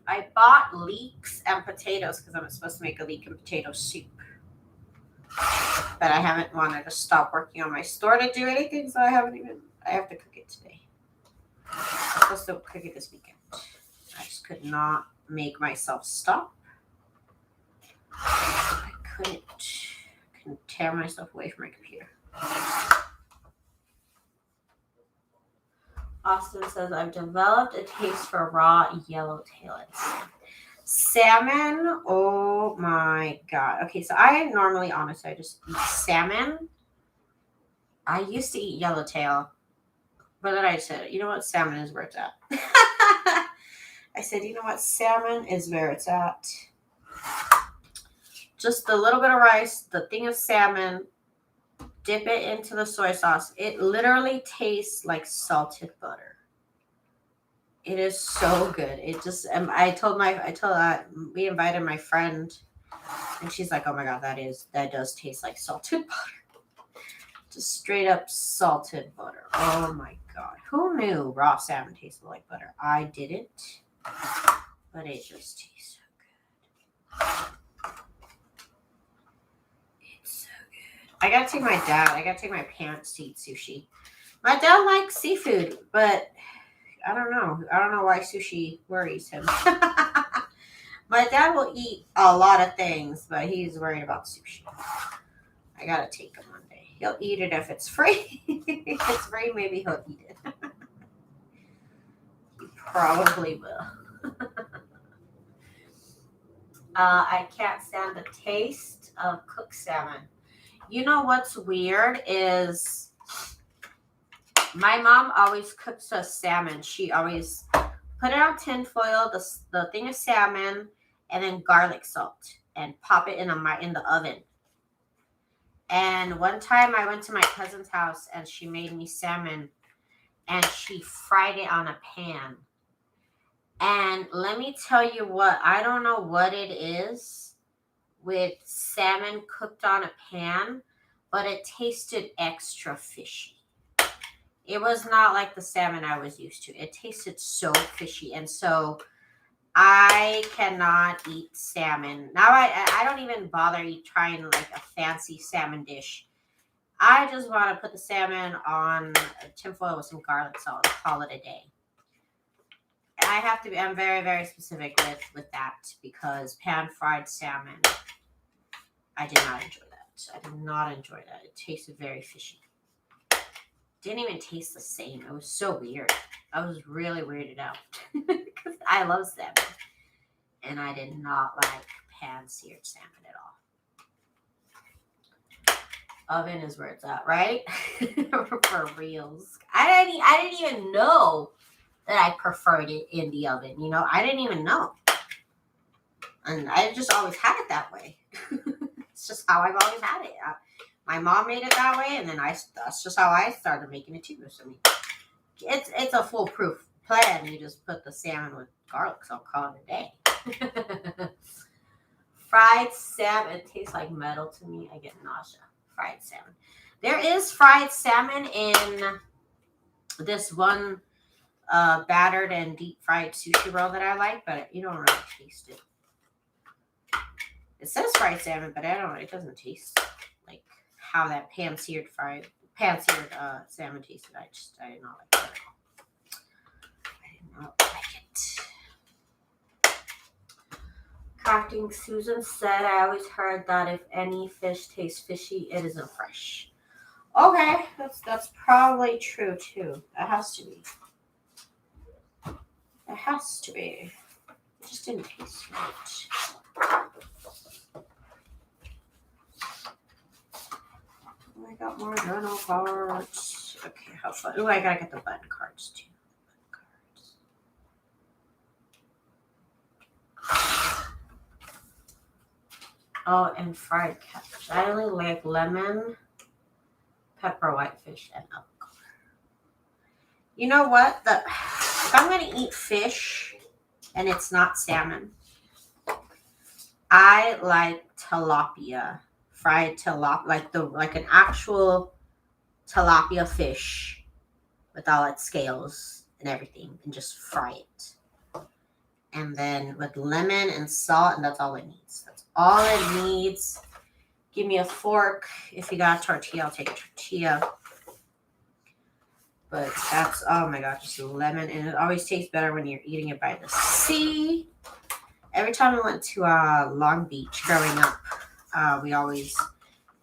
I bought leeks and potatoes because I'm supposed to make a leek and potato soup. But I haven't wanted to stop working on my store to do anything, so I have to cook it today. I'm supposed to cook it this weekend. I just could not make myself stop. I couldn't tear myself away from my computer. Austin says, I've developed a taste for raw yellowtail salmon. Oh my God. Okay, so I normally, honestly, I just eat salmon. I used to eat yellowtail, but then I said, you know what? Salmon is where it's at. I said, you know what? Salmon is where it's at. Just a little bit of rice, the thing of salmon, dip it into the soy sauce. It literally tastes like salted butter. It is so good. It just, we invited my friend, and she's like, oh my God, that does taste like salted butter. Just straight up salted butter. Oh my God. Who knew raw salmon tasted like butter? I didn't, but it just tastes so good. I gotta take my dad. I gotta take my parents to eat sushi. My dad likes seafood, but I don't know. I don't know why sushi worries him. My dad will eat a lot of things, but he's worried about sushi. I gotta take him one day. He'll eat it if it's free. If it's free, maybe he'll eat it. He probably will. I can't stand the taste of cooked salmon. You know what's weird is my mom always cooks us salmon. She always put it on tin foil, the thing of salmon, and then garlic salt, and pop it in the oven. And one time I went to my cousin's house and she made me salmon, and she fried it on a pan. And let me tell you what, I don't know what it is with salmon cooked on a pan, but it tasted extra fishy. It was not like the salmon I was used to. It tasted so fishy. And so I cannot eat salmon. Now I don't even bother trying like a fancy salmon dish. I just want to put the salmon on tinfoil with some garlic salt and call it a day. I'm very, very specific with that, because pan fried salmon, I did not enjoy that. I did not enjoy that. It tasted very fishy. Didn't even taste the same. It was so weird. I was really weirded out because I love salmon, and I did not like pan seared salmon at all. Oven is where it's at, right? For reals. I didn't even know that I preferred it in the oven. You know, I didn't even know. And I just always had it that way. It's just how I've always had it. My mom made it that way, and then that's just how I started making it too. So, I mean, it's a foolproof plan. You just put the salmon with garlic, so I'll call it a day. Fried salmon, it tastes like metal to me. I get nausea. Fried salmon. There is fried salmon in this one battered and deep fried sushi roll that I like, but you don't really taste it. It says fried salmon, but it doesn't taste like how that pan seared salmon tasted. I did not like that at all. I don't like it. Crafting Susan said, I always heard that if any fish tastes fishy, it isn't fresh. Okay, that's probably true too. It has to be. It has to be. It just didn't taste right. Oh, I got more journal cards. Okay, how fun. Oh, I gotta get the button cards too. Oh, and fried catfish. I only like lemon, pepper, whitefish, and avocado. You know what? If I'm gonna eat fish and it's not salmon, I like tilapia, fried tilapia, like an actual tilapia fish with all its scales and everything, and just fry it. And then with lemon and salt, and that's all it needs. That's all it needs. Give me a fork. If you got a tortilla, I'll take a tortilla. But that's, oh my god, just lemon. And it always tastes better when you're eating it by the sea. Every time I went to Long Beach growing up, we always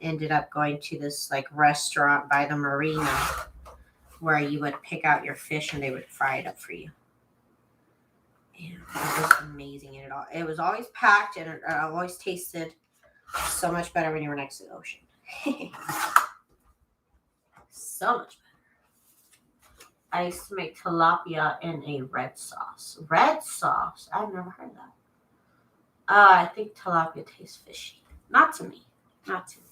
ended up going to this like restaurant by the marina where you would pick out your fish and they would fry it up for you. And it was amazing. And it was always packed, and it always tasted so much better when you were next to the ocean. So much better. I used to make tilapia in a red sauce. Red sauce? I've never heard that. I think tilapia tastes fishy. Not to me. Not to me.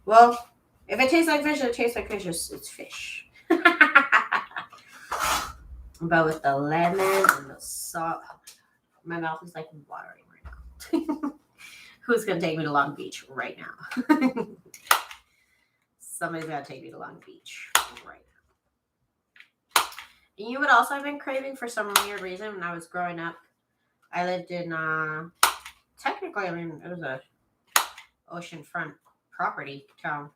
Well, if it tastes like fish, it tastes like fish. It's fish. But with the lemon and the salt, my mouth is like watering right now. Who's going to take me to Long Beach right now? Somebody's got to take me to Long Beach right now. And you would also have been craving for some weird reason when I was growing up. I lived in, technically, I mean, it was a oceanfront property town.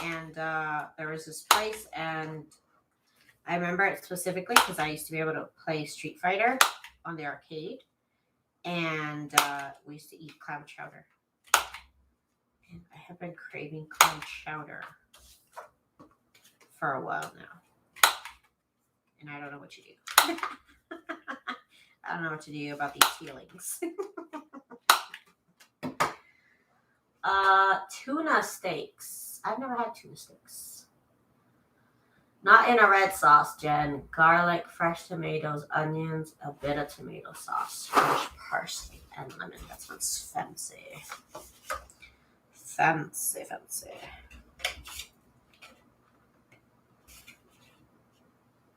And there was this place, and I remember it specifically because I used to be able to play Street Fighter on the arcade. And we used to eat clam chowder. And I have been craving clam chowder for a while now. And I don't know what to do. I don't know what to do about these feelings. Tuna steaks. I've never had tuna steaks. Not in a red sauce, Jen. Garlic, fresh tomatoes, onions, a bit of tomato sauce, fresh parsley, and lemon. That sounds fancy. Fancy, fancy.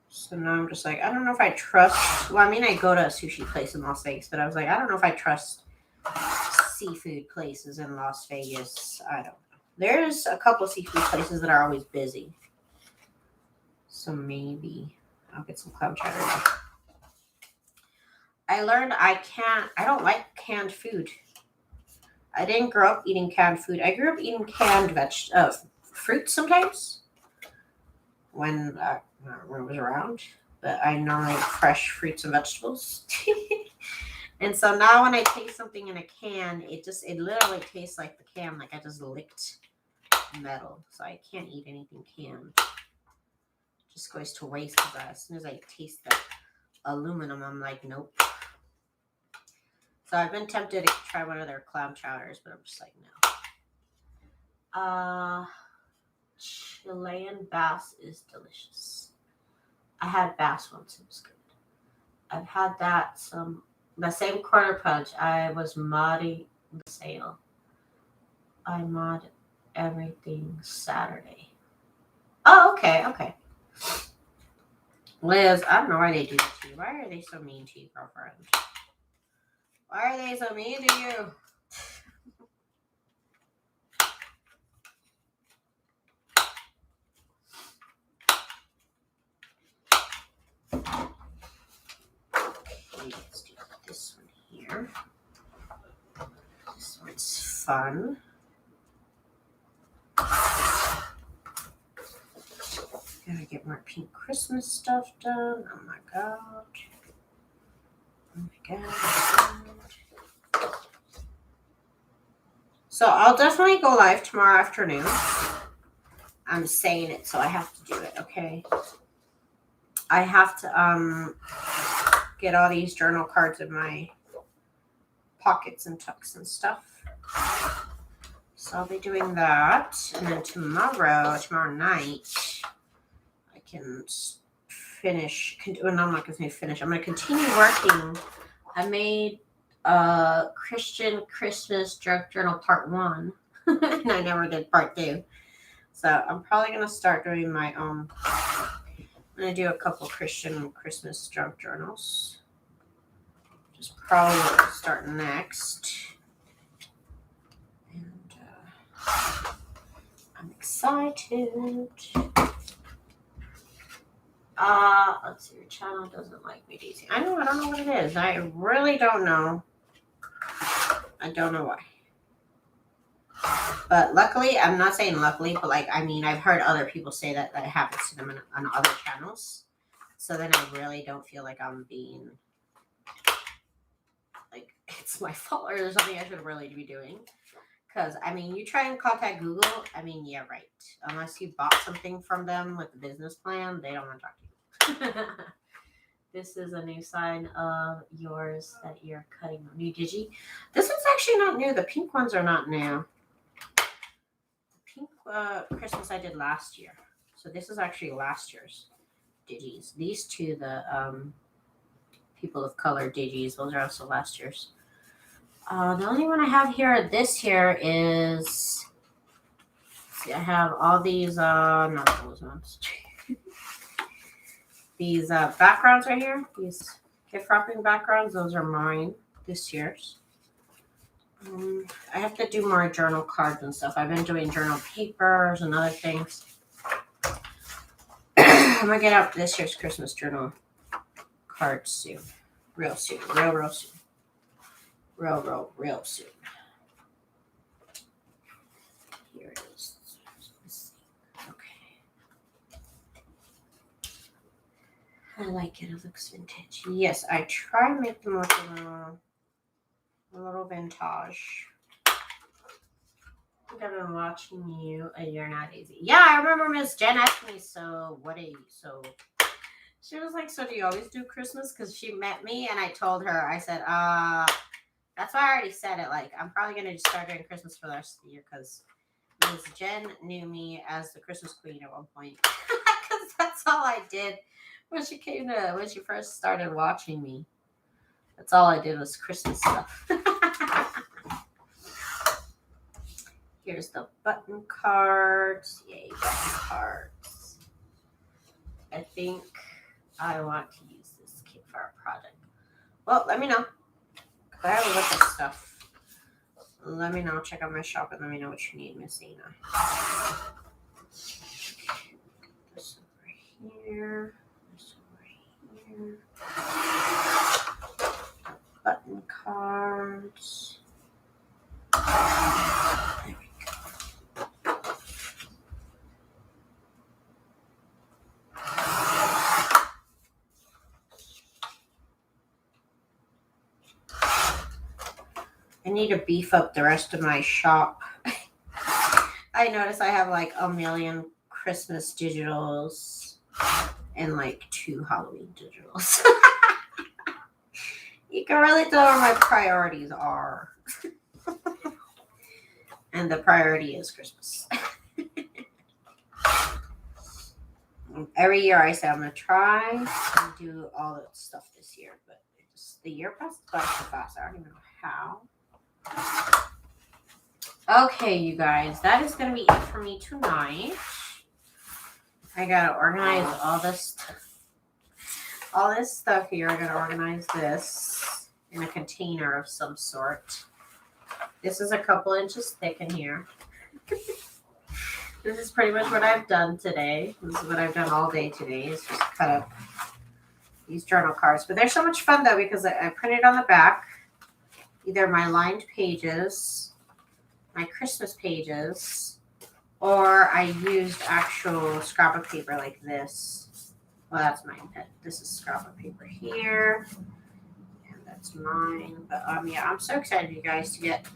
So now I'm just like, I don't know if I trust. Well, I mean, I go to a sushi place in Las Vegas, but I was like, I don't know if I trust seafood places in Las Vegas. I don't know. There's a couple of seafood places that are always busy. So maybe I'll get some clam chowder. I learned I don't like canned food. I didn't grow up eating canned food. I grew up eating canned fruit sometimes when it was around. But I normally like fresh fruits and vegetables. And so now when I taste something in a can, it literally tastes like the can, like I just licked metal. So I can't eat anything canned. It just goes to waste because as soon as I taste the aluminum, I'm like, nope. So I've been tempted to try one of their clam chowders, but I'm just like, no. Chilean bass is delicious. I had bass once. It was good. I've had that the same quarter punch. I was modding the sale. I mod everything Saturday. Oh, okay. Liz, I don't know why they do that to you. Why are they so mean to you, girlfriend? Why are they so mean to you? Okay, let's do this one here. This one's fun. Gotta get more pink Christmas stuff done. Oh my god. Oh my god. So I'll definitely go live tomorrow afternoon. I'm saying it, so I have to do it, okay? I have to get all these journal cards in my pockets and tucks and stuff. So I'll be doing that. And then tomorrow night, I can finish. Well, no, I'm not going to finish. I'm going to continue working. I made Christian Christmas Journal Part 1. And I never did Part 2. So I'm probably going to start doing my own. I'm going to do a couple Christian Christmas junk journals. Just probably start next. And I'm excited. Let's see, your channel doesn't like me, Daisy. I don't know what it is. I really don't know. I don't know why. But luckily, I'm not saying luckily, but like, I mean, I've heard other people say that happens to them on other channels. So then I really don't feel like I'm being, like, it's my fault or there's something I should really be doing. Because, I mean, you try and contact Google, I mean, yeah, right. Unless you bought something from them with a business plan, they don't want to talk to you. This is a new sign of yours that you're cutting. New digi. This one's actually not new. The pink ones are not new. Pink Christmas I did last year. So this is actually last year's digis. These two, the people of color digis, those are also last year's. The only one I have here this year is, see, I have all these, not those ones. These backgrounds right here, these gift wrapping backgrounds, those are mine this year's. I have to do more journal cards and stuff. I've been doing journal papers and other things. I'm going to get out this year's Christmas journal cards soon. Real soon. Real soon. Real soon. Here it is. Okay. I like it. It looks vintage. Yes, I try and make them look a little vintage. I think I've been watching you a year now, Daisy. Yeah, I remember Miss Jen asked me, so what are you? So she was like, so do you always do Christmas? Because she met me and I told her, I said, that's why I already said it. Like, I'm probably going to just start doing Christmas for the rest of the year because Miss Jen knew me as the Christmas queen at one point. Because that's all I did when she first started watching me. That's all I did was Christmas stuff. Here's the button cards. Yay, button cards. I think I want to use this kit for our project. Well, let me know. I have a look at stuff. Let me know. Check out my shop and let me know what you need, Miss Ina. This over here. This over here. Button cards. There we go. I need to beef up the rest of my shop. I notice I have like a million Christmas digitals and like 2 Halloween digitals. You can really tell where my priorities are. And the priority is Christmas. Every year I say I'm going to try and do all that stuff this year. But the year passes by so fast. I don't even know how. Okay, you guys. That is going to be it for me tonight. I got to organize all this stuff here. I'm going to organize this in a container of some sort. This is a couple inches thick in here. This is pretty much what I've done today. This is what I've done all day today is just cut up these journal cards. But they're so much fun though because I printed on the back either my lined pages, my Christmas pages, or I used actual scrapbook paper like this. Well, that's mine. This is scrapbook paper here, and that's mine. But yeah, I'm so excited, you guys, to get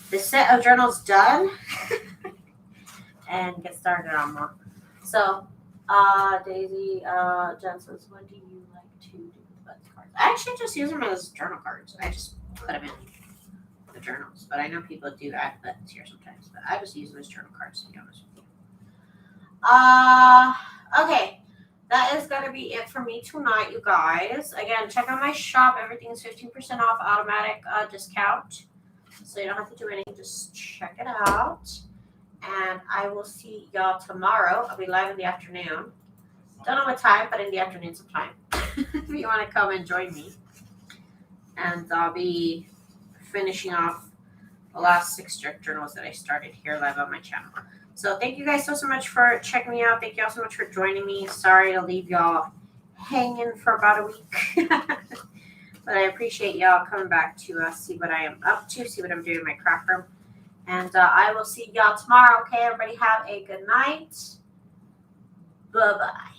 this set of journals done and get started on more. So, Daisy Jen says, what do you like to do with buds cards? I actually just use them as journal cards. I just put them in the journals, but I know people do add buttons here sometimes. But I just use them as journal cards, to be honest with you. Okay. That is going to be it for me tonight, you guys. Again, check out my shop. Everything is 15% off, automatic discount. So you don't have to do anything. Just check it out. And I will see y'all tomorrow. I'll be live in the afternoon. Don't know what time, but in the afternoon sometime. If you want to come and join me. And I'll be finishing off the last 6 journals that I started here live on my channel. So thank you guys so much for checking me out. Thank y'all so much for joining me. Sorry to leave y'all hanging for about a week. But I appreciate y'all coming back to see what I am up to, see what I'm doing in my craft room. And I will see y'all tomorrow. Okay, everybody have a good night. Bye-bye.